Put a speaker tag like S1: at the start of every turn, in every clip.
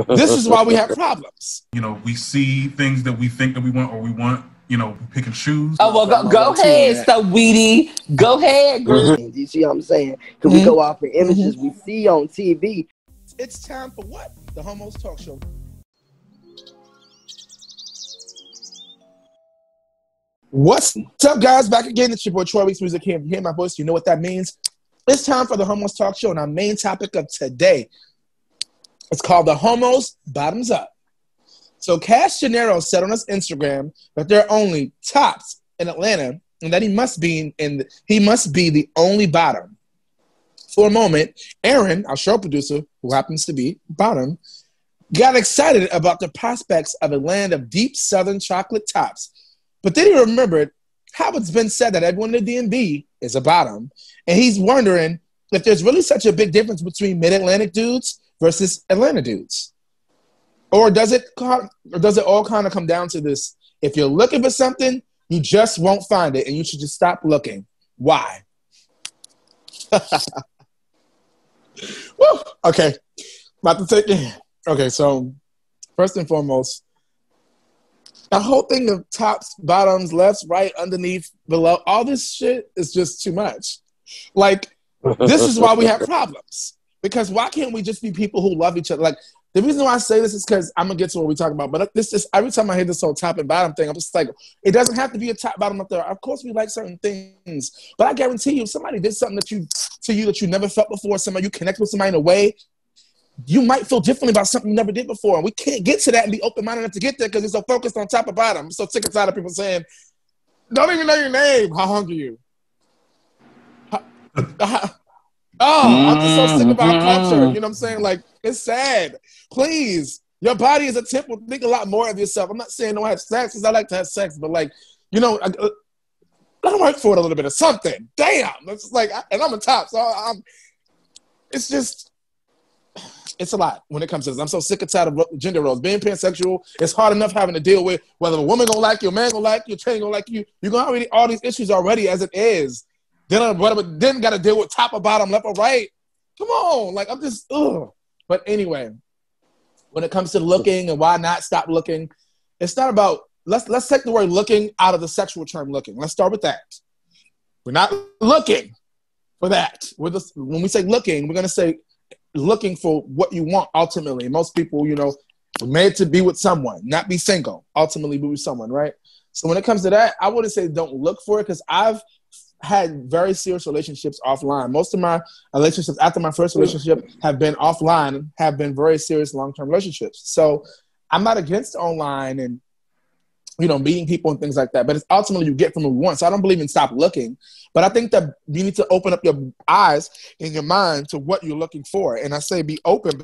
S1: This is why we have problems.
S2: You know, we see things that we think that we want or we want, you know, pick and choose.
S3: Oh, well, go ahead, Sweetie. Go ahead, Greene.
S4: You see what I'm saying? Because we go off the images we see on TV.
S1: It's time for what? The Homos Talk Show. What's up, guys? Back again. It's your boy Troy Weeks Music here. If you hear my voice, you know what that means. It's time for the Homos Talk Show, and our main topic of today, it's called the Homos Bottoms Up. So Cash Gennaro said on his Instagram that there are only tops in Atlanta, and that he must be the only bottom. For a moment, Aaron, our show producer, who happens to be bottom, got excited about the prospects of a land of deep Southern chocolate tops. But then he remembered how it's been said that everyone in the DMV is a bottom, and he's wondering if there's really such a big difference between Mid-Atlantic dudes versus Atlanta dudes. Or does it all kind of come down to this? If you're looking for something, you just won't find it, and you should just stop looking. Why? Woo! Okay. About to take it. Okay, so first and foremost, the whole thing of tops, bottoms, lefts, right, underneath, below, all this shit is just too much. Like, this is why we have problems. Because why can't we just be people who love each other? Like, the reason why I say this is because I'm going to get to what we're talking about. But this is, every time I hear this whole top and bottom thing, I'm just like, it doesn't have to be a top, bottom up there. Of course, we like certain things. But I guarantee you, if somebody did something that you never felt before, somebody you connect with somebody in a way, you might feel differently about something you never did before. And we can't get to that and be open-minded enough to get there because we're so focused on top and bottom. I'm so sick and tired of people saying, don't even know your name. How hungry are you? I'm just so sick about culture. You know what I'm saying? Like, it's sad. Please. Your body is a temple. Think a lot more of yourself. I'm not saying don't have sex because I like to have sex, but like, you know, I work for it a little bit of something. Damn. It's just like, and I'm a top. So it's just, it's a lot when it comes to this. I'm so sick and tired of gender roles. Being pansexual, it's hard enough having to deal with whether a woman gonna like you, a man gonna like you, a train gonna like you. You're gonna already all these issues already as it is. Then got to deal with top or bottom, left or right. Come on, like I'm just ugh. But anyway, when it comes to looking and why not stop looking, it's not about let's take the word looking out of the sexual term looking. Let's start with that. We're not looking for that. When we say looking, we're gonna say looking for what you want ultimately. Most people, you know, were made to be with someone, not be single. Ultimately be with someone, right? So when it comes to that, I wouldn't say don't look for it because I've had very serious relationships offline. Most of my relationships after my first relationship have been offline, have been very serious long-term relationships. So I'm not against online and, you know, meeting people and things like that, but it's ultimately you get from what you want. So I don't believe in stop looking, but I think that you need to open up your eyes and your mind to what you're looking for. And I say be open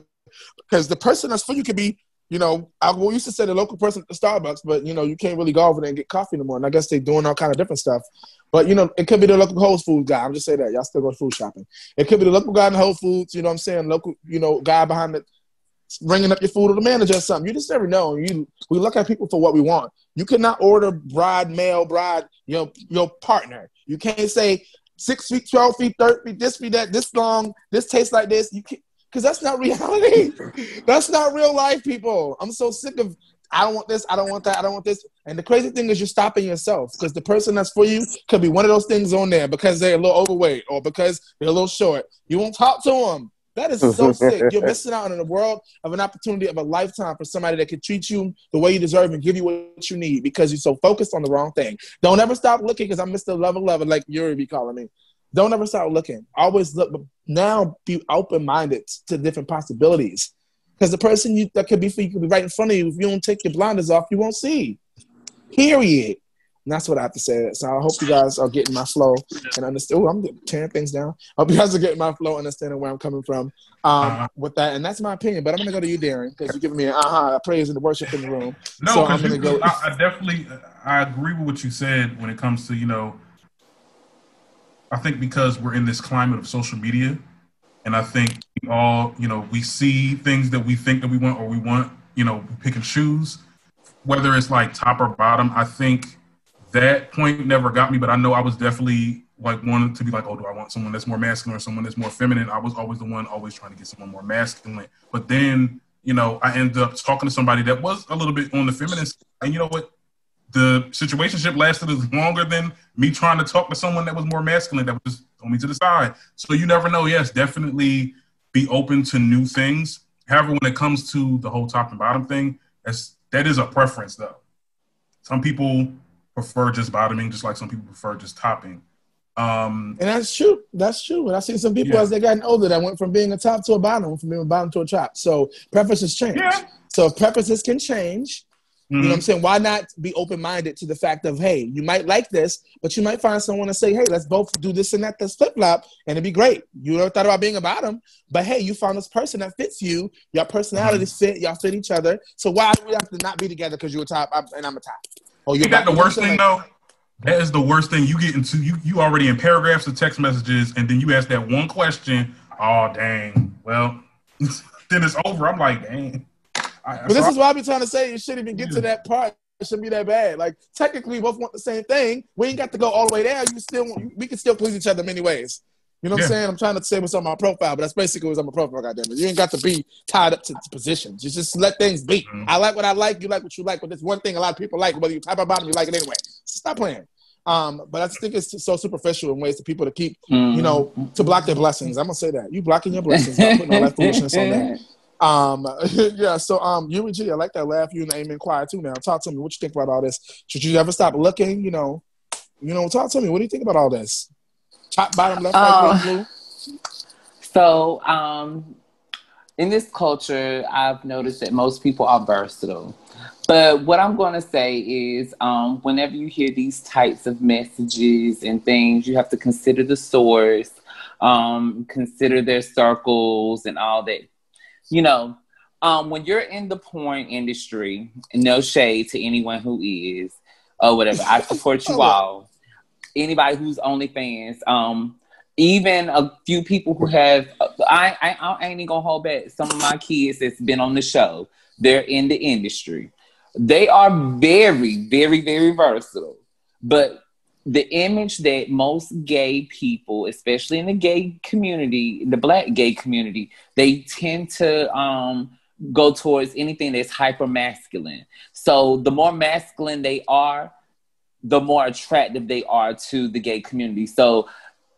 S1: because the person that's for you could be, you know, I used to say the local person at the Starbucks, but, you know, you can't really go over there and get coffee anymore. And I guess they're doing all kind of different stuff. But, you know, it could be the local Whole Foods guy. I'm just saying that. Y'all still go food shopping. It could be the local guy in the Whole Foods, you know what I'm saying? Local, you know, guy behind the ringing up your food or the manager or something. You just never know. We look at people for what we want. You cannot order male bride, you know, your partner. You can't say 6 feet, 12 feet, 30 feet, this feet, that, this long, this tastes like this. You can't, because that's not reality. That's not real life, people. I'm so sick of, I don't want this, I don't want that, I don't want this. And the crazy thing is you're stopping yourself because the person that's for you could be one of those things on there because they're a little overweight or because they're a little short. You won't talk to them. That is so sick. You're missing out on a world of an opportunity of a lifetime for somebody that can treat you the way you deserve and give you what you need because you're so focused on the wrong thing. Don't ever stop looking because I'm Mr. Level like Yuri be calling me. Don't ever stop looking. Always look, but now be open-minded to different possibilities. Because the person that could be for you could be right in front of you. If you don't take your blinders off, you won't see. Period. And that's what I have to say. So I hope you guys are getting my flow and understand. Oh, I'm tearing things down. I hope you guys are getting my flow, understanding where I'm coming from with that. And that's my opinion. But I'm going to go to you, Darren, because you're giving me a praise and the worship in the room.
S2: No,
S1: so I'm going to go.
S2: I agree with what you said when it comes to, you know, I think because we're in this climate of social media, and I think we all, you know, we see things that we think that we want or we want, you know, pick and choose, whether it's like top or bottom. I think that point never got me, but I know I was definitely like wanting to be like, oh, do I want someone that's more masculine or someone that's more feminine? I was always the one always trying to get someone more masculine. But then you know, I ended up talking to somebody that was a little bit on the feminine side. And you know what? The situationship lasted longer than me trying to talk to someone that was more masculine, that was just on me to the side. So you never know. Yes, definitely be open to new things. However, when it comes to the whole top and bottom thing, that is a preference, though. Some people prefer just bottoming, just like some people prefer just topping.
S1: And that's true. That's true. And I've seen some people as they gotten older that went from being a top to a bottom, from being a bottom to a top. So preferences change. Yeah. So if preferences can change, you know what I'm saying? Why not be open-minded to the fact of, hey, you might like this, but you might find someone to say, hey, let's both do this and that, this flip-flop, and it'd be great. You never thought about being a bottom, but hey, you found this person that fits you. Your personalities fit. Y'all fit each other. So why do we have to not be together because you're a top and I'm a top? Oh,
S2: you're that the worst thing, though? That is the worst thing. You get into, you already in paragraphs of text messages, and then you ask that one question. Oh, dang. Well, then it's over. I'm like, dang.
S1: But this is why I be trying to say it shouldn't even get to that part. It shouldn't be that bad. Like, technically, we both want the same thing. We ain't got to go all the way there. We can still please each other in many ways. You know what I'm saying? I'm trying to say what's on my profile, but that's basically what's on my profile, goddammit. You ain't got to be tied up to positions. You just let things be. I like what I like. You like what you like. But there's one thing a lot of people like, whether you type about it, you like it anyway. So stop playing. But I just think it's so superficial in ways to people to keep, you know, to block their blessings. I'm going to say that. You blocking your blessings, not putting all that foolishness on there. Yeah, so Yuri G, I like that laugh. You and Amen quiet too now. Talk to me. What you think about all this? Should you ever stop looking? You know, talk to me. What do you think about all this? Top, bottom, left, right, blue.
S3: So, in this culture, I've noticed that most people are versatile. But what I'm going to say is, whenever you hear these types of messages and things, you have to consider the source, consider their circles and all that. You know, when you're in the porn industry, no shade to anyone who is, or whatever, I support you all. Anybody who's OnlyFans, even a few people who have, I ain't even gonna hold back. Some of my kids that's been on the show, they're in the industry. They are very, very, very versatile. But the image that most gay people, especially in the gay community, the Black gay community, they tend to go towards anything that's hyper masculine. So the more masculine they are, the more attractive they are to the gay community. So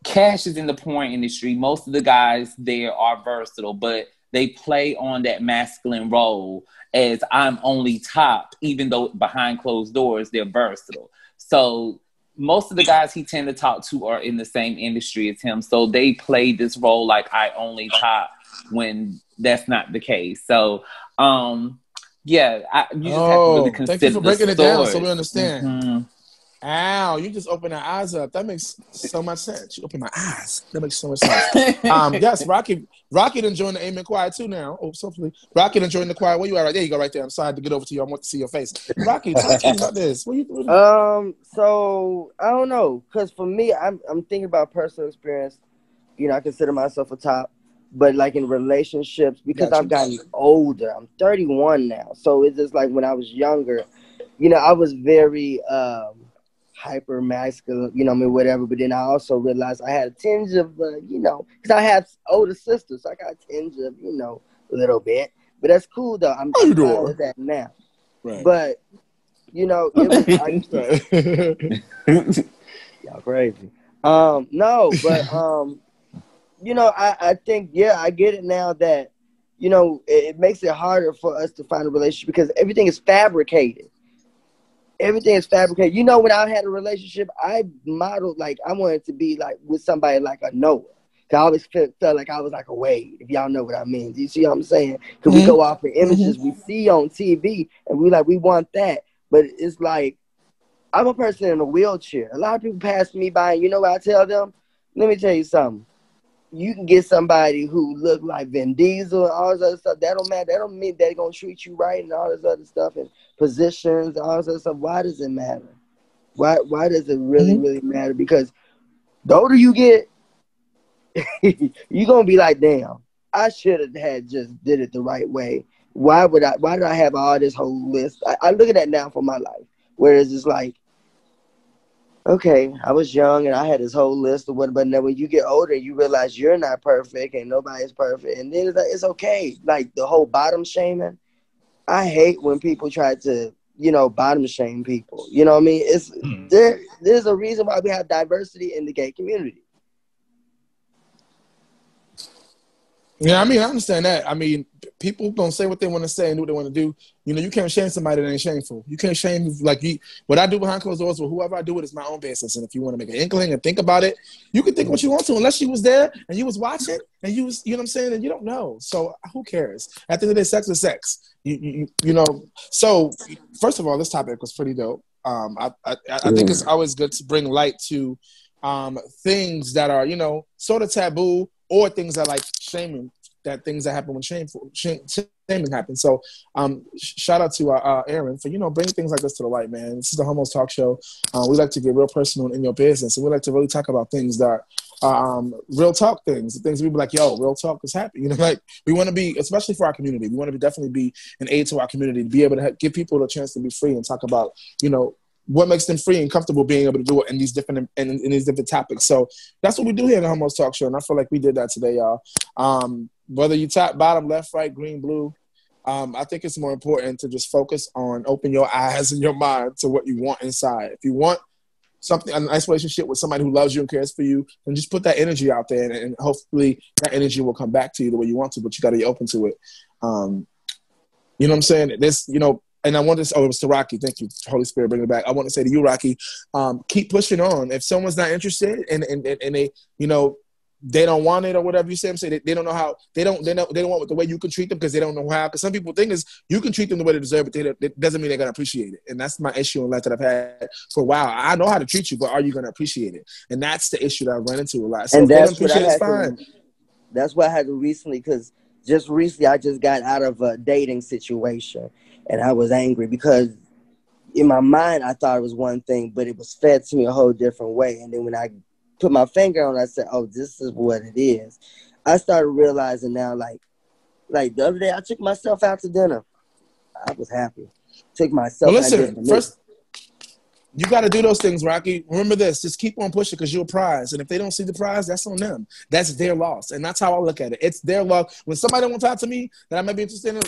S3: Cash is in the porn industry. Most of the guys there are versatile, but they play on that masculine role as I'm only top, even though behind closed doors, they're versatile. So most of the guys he tend to talk to are in the same industry as him. So they play this role like I only top when that's not the case. So, yeah, you just have to really consider.
S1: Thank you for breaking it down so we understand.
S3: Mm-hmm.
S1: Ow, you just opened our eyes up. That makes so much sense. You opened my eyes. That makes so much sense. Yes, Rocky done joined the Amen Choir too now. Oh, hopefully. Rocky done joined the choir. Where you at? Right there you go right there. I'm sorry to get over to you. I want to see your face. Rocky, talk to me about this. What you doing?
S4: So I don't know. Because for me, I'm thinking about personal experience. You know, I consider myself a top. But like in relationships, because I've gotten older, I'm 31 now. So it's just like when I was younger, you know, I was very hyper masculine, you know, I mean, whatever. But then I also realized I had a tinge of, you know, because I have older sisters, so I got a tinge of, you know, a little bit. But that's cool though. I'm fine with that now. Right. But you know, it was, y'all crazy. No, but you know, I think I get it now that, you know, it makes it harder for us to find a relationship because everything is fabricated. Everything is fabricated. You know, when I had a relationship, I modeled like I wanted to be like with somebody like a Noah. Cause I always felt like I was like a Wade, if y'all know what I mean. Do you see what I'm saying? Because we go off the images we see on TV and we want that. But it's like, I'm a person in a wheelchair. A lot of people pass me by and you know what I tell them? Let me tell you something. You can get somebody who look like Vin Diesel and all this other stuff. That don't matter. That don't mean they're going to treat you right and all this other stuff and positions and all this other stuff. Why does it matter? Why does it really, really matter? Because the older you get, you're going to be like, damn, I should have just did it the right way. Why did I have all this whole list? I look at that now for my life. Whereas it's like, okay, I was young and I had this whole list of what, but then when you get older, you realize you're not perfect and nobody's perfect, and then it's okay. Like the whole bottom shaming, I hate when people try to, bottom shame people. You know what I mean? It's there's a reason why we have diversity in the gay community.
S1: Yeah, I mean, I understand that. I mean, people don't say what they want to say and do what they want to do. You can't shame somebody that ain't shameful. You can't shame, what I do behind closed doors with whoever I do it is my own business. And if you want to make an inkling and think about it, you can think what you want to, unless you was there and you was watching and you was, you know what I'm saying, and you don't know. So who cares? At the end of the day, sex is sex. You know. So first of all, this topic was pretty dope. I think it's always good to bring light to things that are, sort of taboo, or things that like shaming, that things that happen when shaming happens. So shout out to Aaron for, bringing things like this to the light, man. This is the Homos Talk Show. We like to get real personal in your business, and we like to really talk about things that are real talk things, the things we be like, yo, real talk is happy. Like we want to be, especially for our community, we want to definitely be an aid to our community, to be able to give people the chance to be free and talk about, what makes them free and comfortable being able to do it in these different topics. So that's what we do here in the Homos Talk Show, and I feel like we did that today, y'all. Whether you top, bottom, left, right, green, blue, I think it's more important to just focus on open your eyes and your mind to what you want inside. If you want something, a nice relationship with somebody who loves you and cares for you, then just put that energy out there, and hopefully that energy will come back to you the way you want to, but you got to be open to it. You know what I'm saying? And I want to say, it was to Rocky. Thank you, Holy Spirit, bring it back. I want to say to you, Rocky, keep pushing on. If someone's not interested and they, they don't want it or whatever you say, they don't know how, they don't want the way you can treat them because they don't know how. Because some people think is you can treat them the way they deserve, but it doesn't mean they're going to appreciate it. And that's my issue in life that I've had for a while. I know how to treat you, but are you going to appreciate it? And that's the issue that I run into a lot. So
S4: and
S1: if they don't appreciate it, it's fine.
S4: That's what I had to recently, because just recently I just got out of a dating situation. And I was angry because in my mind, I thought it was one thing, but it was fed to me a whole different way. And then when I put my finger on it, I said, oh, this is what it is. I started realizing now, like the other day, I took myself out to dinner. I was happy. Took myself out to dinner.
S1: First, you got to do those things, Rocky. Remember this. Just keep on pushing because you're a prize. And if they don't see the prize, that's on them. That's their loss. And that's how I look at it. It's their loss. When somebody don't want to talk to me that I might be interested in,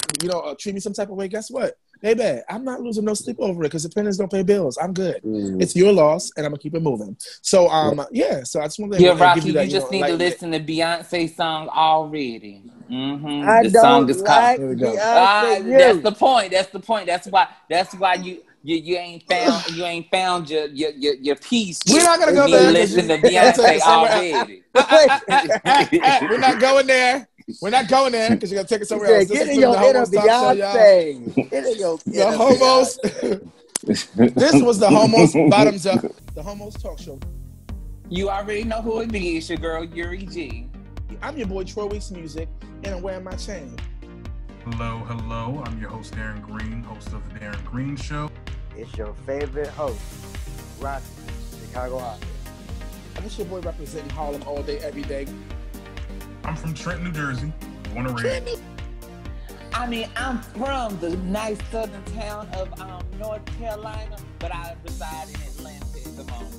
S1: treat me some type of way, guess what? Baby, I'm not losing no sleep over it because the pennies don't pay bills. I'm good. It's your loss, and I'm going to keep it moving. So, yeah. So I just want to
S3: Rocky,
S1: give you that.
S3: You just need to listen to Beyonce's song already. Mm-hmm.
S4: I don't like
S3: Beyonce. That's the point. That's why you ain't found your peace.
S1: We're not gonna go there.
S3: Listen to Beyonce already.
S1: We're not going there. We're not going there because you're gonna take it somewhere else.
S4: Get in your inner Beyonce. Get in your
S1: the Homos. This was the Homos Bottoms Up, the Homos Talk Show.
S3: You already know who it is. Your girl Yuri G.
S1: I'm your boy Troy Weeks Music, and I'm wearing my chain.
S2: Hello. I'm your host Darren Greene, host of the Darren Greene Show.
S4: It's your favorite host, Rocky, Chicago office.
S1: And it's your boy representing Harlem all day, every day.
S2: I'm from Trenton, New Jersey. Born and raised.
S3: I mean, I'm from the nice southern town of North Carolina, but I reside in Atlanta at the moment.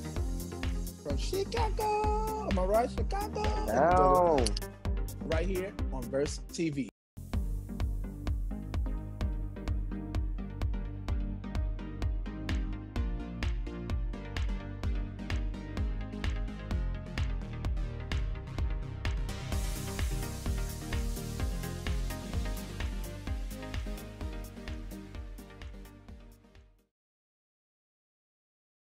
S1: From Chicago. Am I right, Chicago?
S4: No.
S1: Right here on Verse TV.